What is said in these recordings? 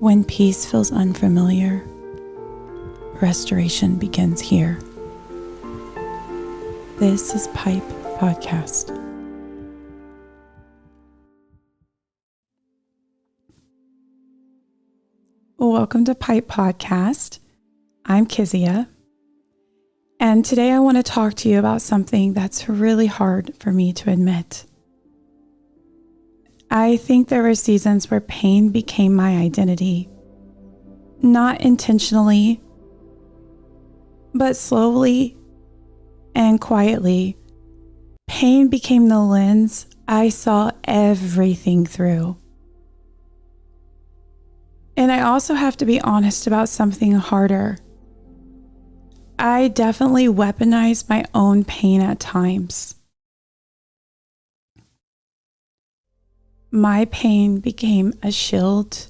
When peace feels unfamiliar, restoration begins here. This is Pipe Podcast. Welcome to Pipe Podcast. I'm Kizia, and today I want to talk to you about something that's really hard for me to admit. I think there were seasons where pain became my identity. Not intentionally, but slowly and quietly, pain became the lens I saw everything through. And I also have to be honest about something harder. I definitely weaponized my own pain at times. My pain became a shield,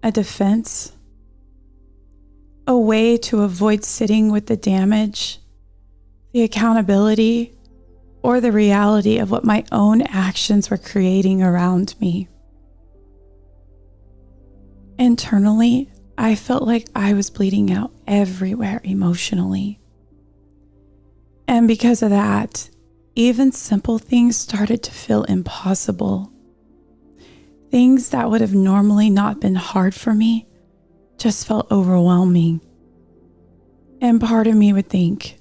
a defense, a way to avoid sitting with the damage, the accountability, or the reality of what my own actions were creating around me. Internally, I felt like I was bleeding out everywhere emotionally. And because of that, even simple things started to feel impossible. Things that would have normally not been hard for me just felt overwhelming. And part of me would think,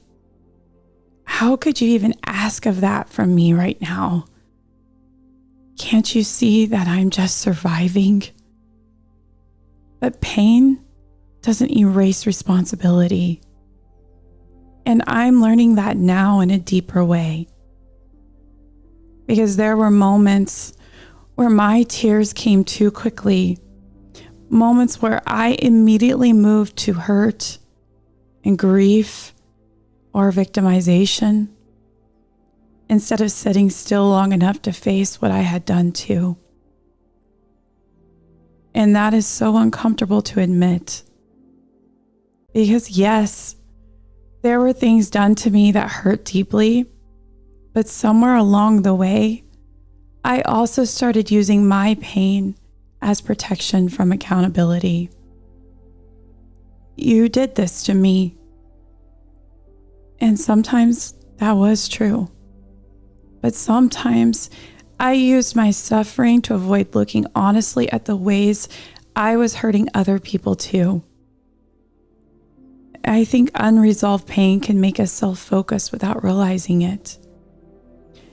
how could you even ask of that from me right now? Can't you see that I'm just surviving? But pain doesn't erase responsibility. And I'm learning that now in a deeper way. Because there were moments where my tears came too quickly, moments where I immediately moved to hurt and grief or victimization, instead of sitting still long enough to face what I had done too. And that is so uncomfortable to admit. Because yes, there were things done to me that hurt deeply, but somewhere along the way, I also started using my pain as protection from accountability. You did this to me. And sometimes that was true. But sometimes I used my suffering to avoid looking honestly at the ways I was hurting other people too. I think unresolved pain can make us self-focused without realizing it.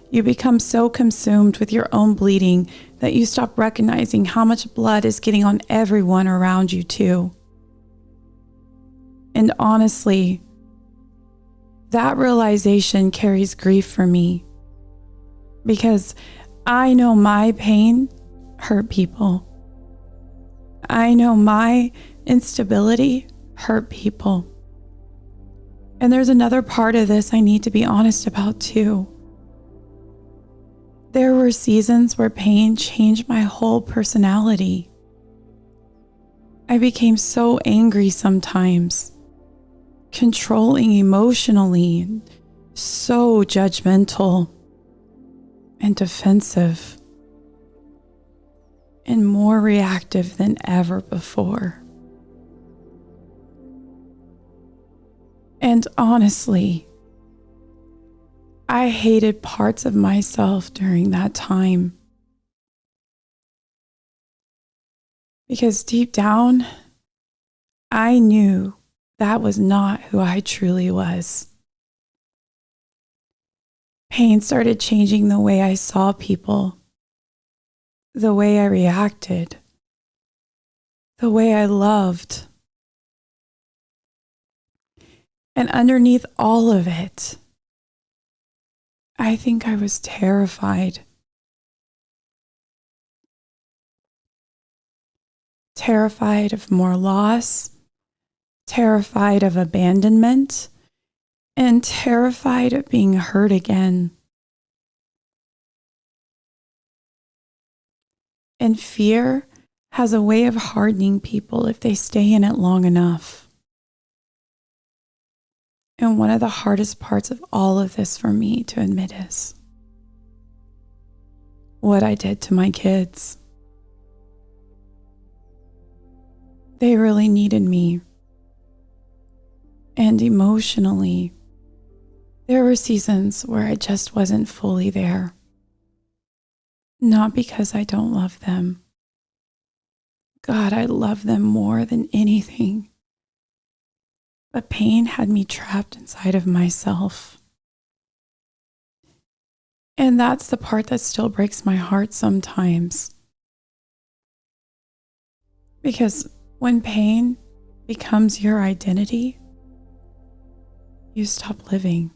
You become so consumed with your own bleeding that you stop recognizing how much blood is getting on everyone around you too. And honestly, that realization carries grief for me, because I know my pain hurt people. I know my instability hurt people. And there's another part of this I need to be honest about too. There were seasons where pain changed my whole personality. I became so angry sometimes, controlling emotionally, and so judgmental and defensive, and more reactive than ever before. And honestly, I hated parts of myself during that time. Because deep down, I knew that was not who I truly was. Pain started changing the way I saw people, the way I reacted, the way I loved. And underneath all of it, I think I was terrified. Terrified of more loss, terrified of abandonment, and terrified of being hurt again. And fear has a way of hardening people if they stay in it long enough. And one of the hardest parts of all of this for me to admit is what I did to my kids. They really needed me. And emotionally, there were seasons where I just wasn't fully there. Not because I don't love them. God, I love them more than anything. But pain had me trapped inside of myself. And that's the part that still breaks my heart sometimes. Because when pain becomes your identity, you stop living.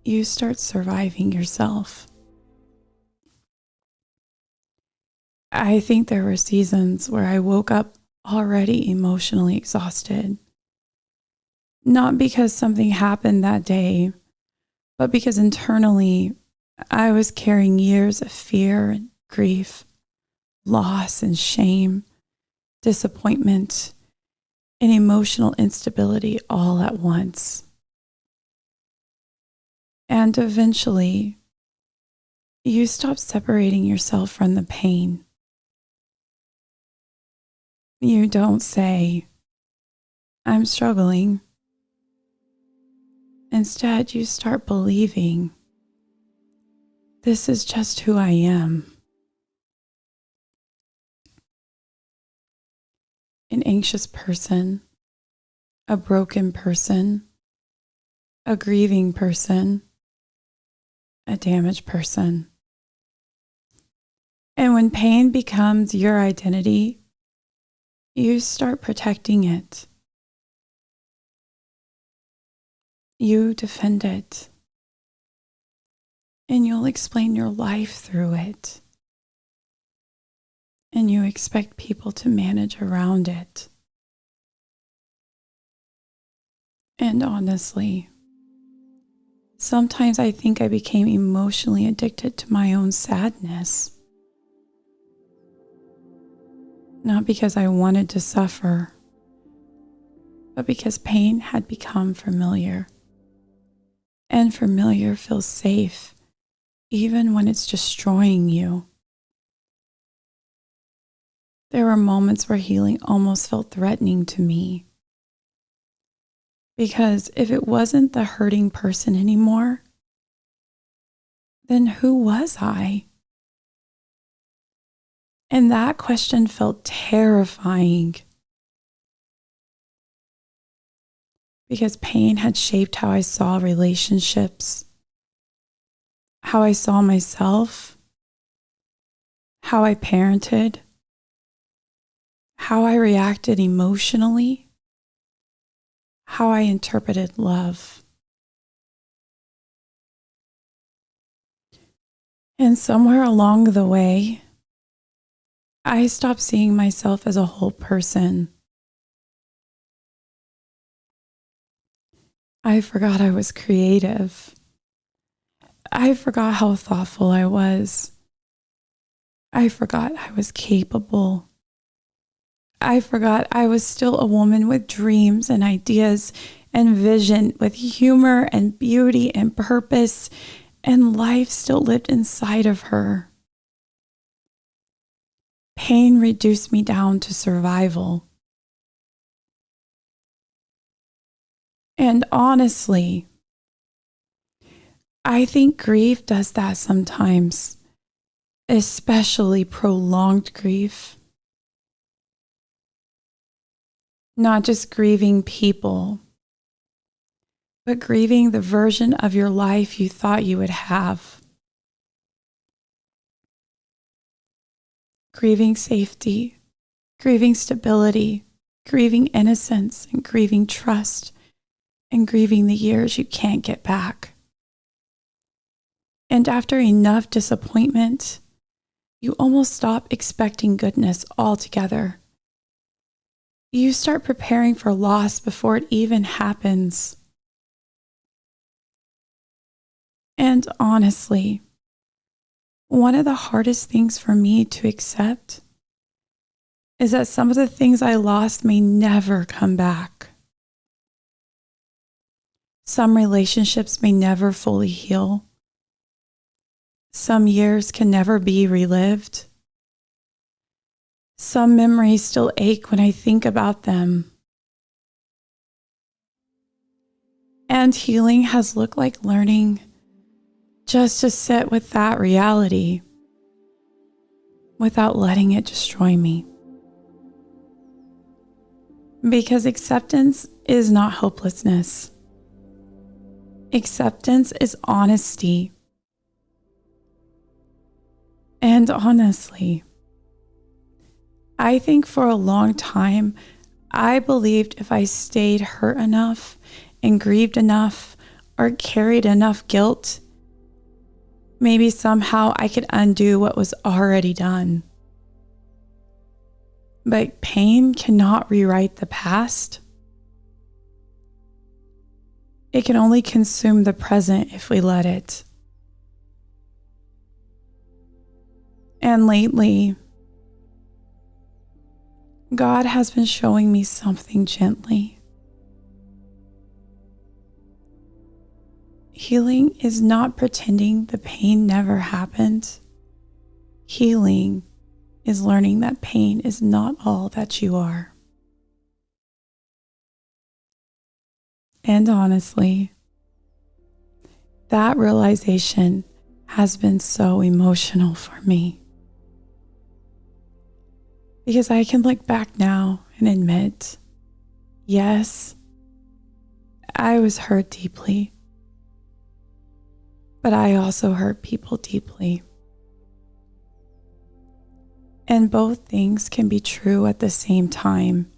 You start surviving yourself. I think there were seasons where I woke up already emotionally exhausted. Not because something happened that day, but because internally I was carrying years of fear and grief, loss and shame, disappointment, and emotional instability all at once. And eventually, you stop separating yourself from the pain. You don't say, I'm struggling. Instead, you start believing, this is just who I am. An anxious person, a broken person, a grieving person, a damaged person. And when pain becomes your identity, you start protecting it. You defend it. And you'll explain your life through it. And you expect people to manage around it. And honestly, sometimes I think I became emotionally addicted to my own sadness. Not because I wanted to suffer, but because pain had become familiar. And familiar feels safe, even when it's destroying you. There were moments where healing almost felt threatening to me. Because if it wasn't the hurting person anymore, then who was I? And that question felt terrifying. Because pain had shaped how I saw relationships, how I saw myself, how I parented, how I reacted emotionally, how I interpreted love. And somewhere along the way, I stopped seeing myself as a whole person. I forgot I was creative. I forgot how thoughtful I was. I forgot I was capable. I forgot I was still a woman with dreams and ideas and vision, with humor and beauty and purpose, and life still lived inside of her. Pain reduced me down to survival. And honestly, I think grief does that sometimes, especially prolonged grief. Not just grieving people, but grieving the version of your life you thought you would have. Grieving safety, grieving stability, grieving innocence, and grieving trust, and grieving the years you can't get back. And after enough disappointment, you almost stop expecting goodness altogether. You start preparing for loss before it even happens. And honestly, one of the hardest things for me to accept is that some of the things I lost may never come back. Some relationships may never fully heal. Some years can never be relived. Some memories still ache when I think about them. And healing has looked like learning just to sit with that reality without letting it destroy me. Because acceptance is not hopelessness. Acceptance is honesty. And honestly, I think for a long time, I believed if I stayed hurt enough and grieved enough or carried enough guilt, maybe somehow I could undo what was already done. But pain cannot rewrite the past. It can only consume the present if we let it. And lately, God has been showing me something gently. Healing is not pretending the pain never happened. Healing is learning that pain is not all that you are. And honestly, that realization has been so emotional for me. Because I can look back now and admit, yes, I was hurt deeply, but I also hurt people deeply. And both things can be true at the same time.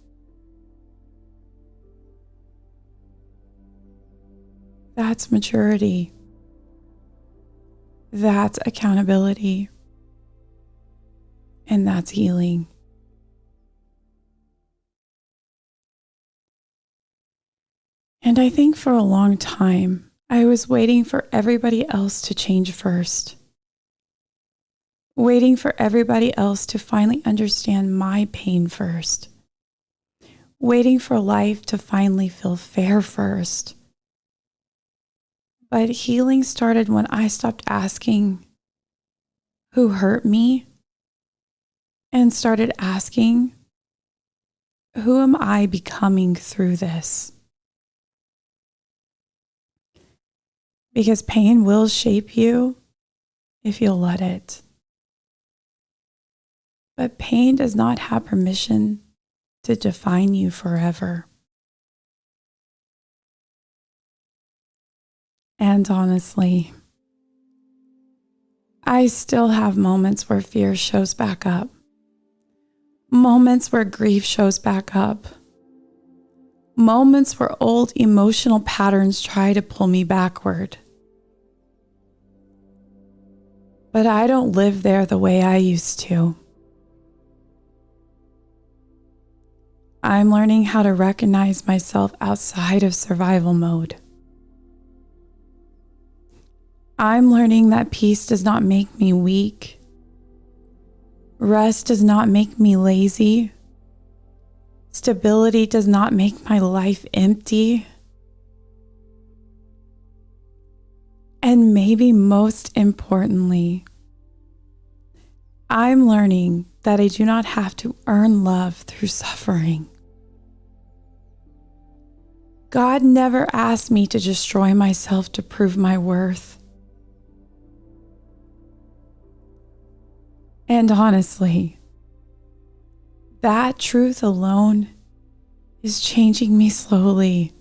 That's maturity. That's accountability. And that's healing. And I think for a long time, I was waiting for everybody else to change first. Waiting for everybody else to finally understand my pain first. Waiting for life to finally feel fair first. But healing started when I stopped asking who hurt me and started asking, who am I becoming through this? Because pain will shape you if you'll let it. But pain does not have permission to define you forever. And honestly, I still have moments where fear shows back up. Moments where grief shows back up. Moments where old emotional patterns try to pull me backward. But I don't live there the way I used to. I'm learning how to recognize myself outside of survival mode. I'm learning that peace does not make me weak. Rest does not make me lazy. Stability does not make my life empty. And maybe most importantly, I'm learning that I do not have to earn love through suffering. God never asked me to destroy myself to prove my worth. And honestly, that truth alone is changing me slowly.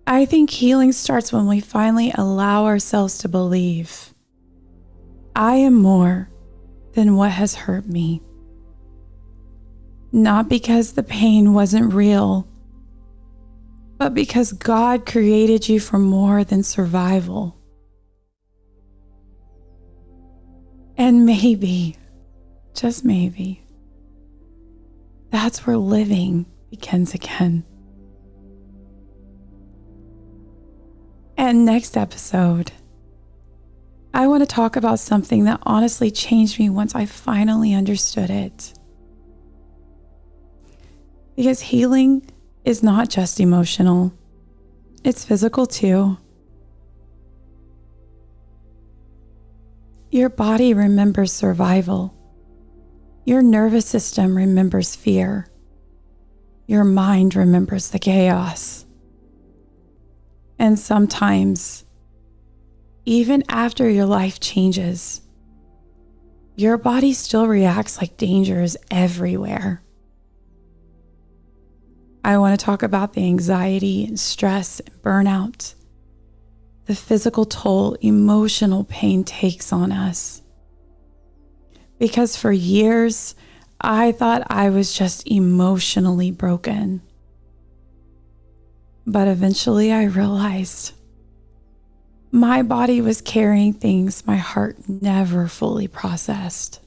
I think healing starts when we finally allow ourselves to believe I am more than what has hurt me. Not because the pain wasn't real, but because God created you for more than survival. And maybe, just maybe, that's where living begins again. And next episode, I want to talk about something that honestly changed me once I finally understood it. Because healing is not just emotional, it's physical too. Your body remembers survival Your nervous system remembers fear. Your mind remembers the chaos. And sometimes, even after your life changes, your body still reacts like danger is everywhere. I want to talk about the anxiety and stress and burnout, the physical toll emotional pain takes on us. Because for years, I thought I was just emotionally broken. But eventually I realized my body was carrying things my heart never fully processed.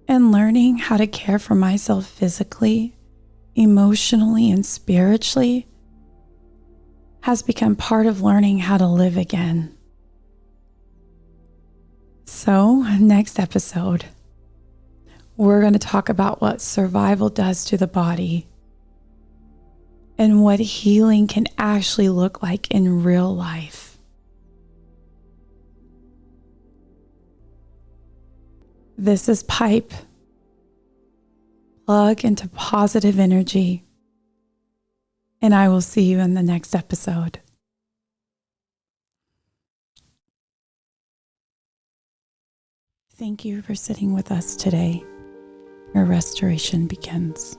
And learning how to care for myself physically, emotionally, and spiritually has become part of learning how to live again. So, next episode, we're going to talk about what survival does to the body and what healing can actually look like in real life. This is Pipe. Plug into positive energy, and I will see you in the next episode. Thank you for sitting with us today, where restoration begins.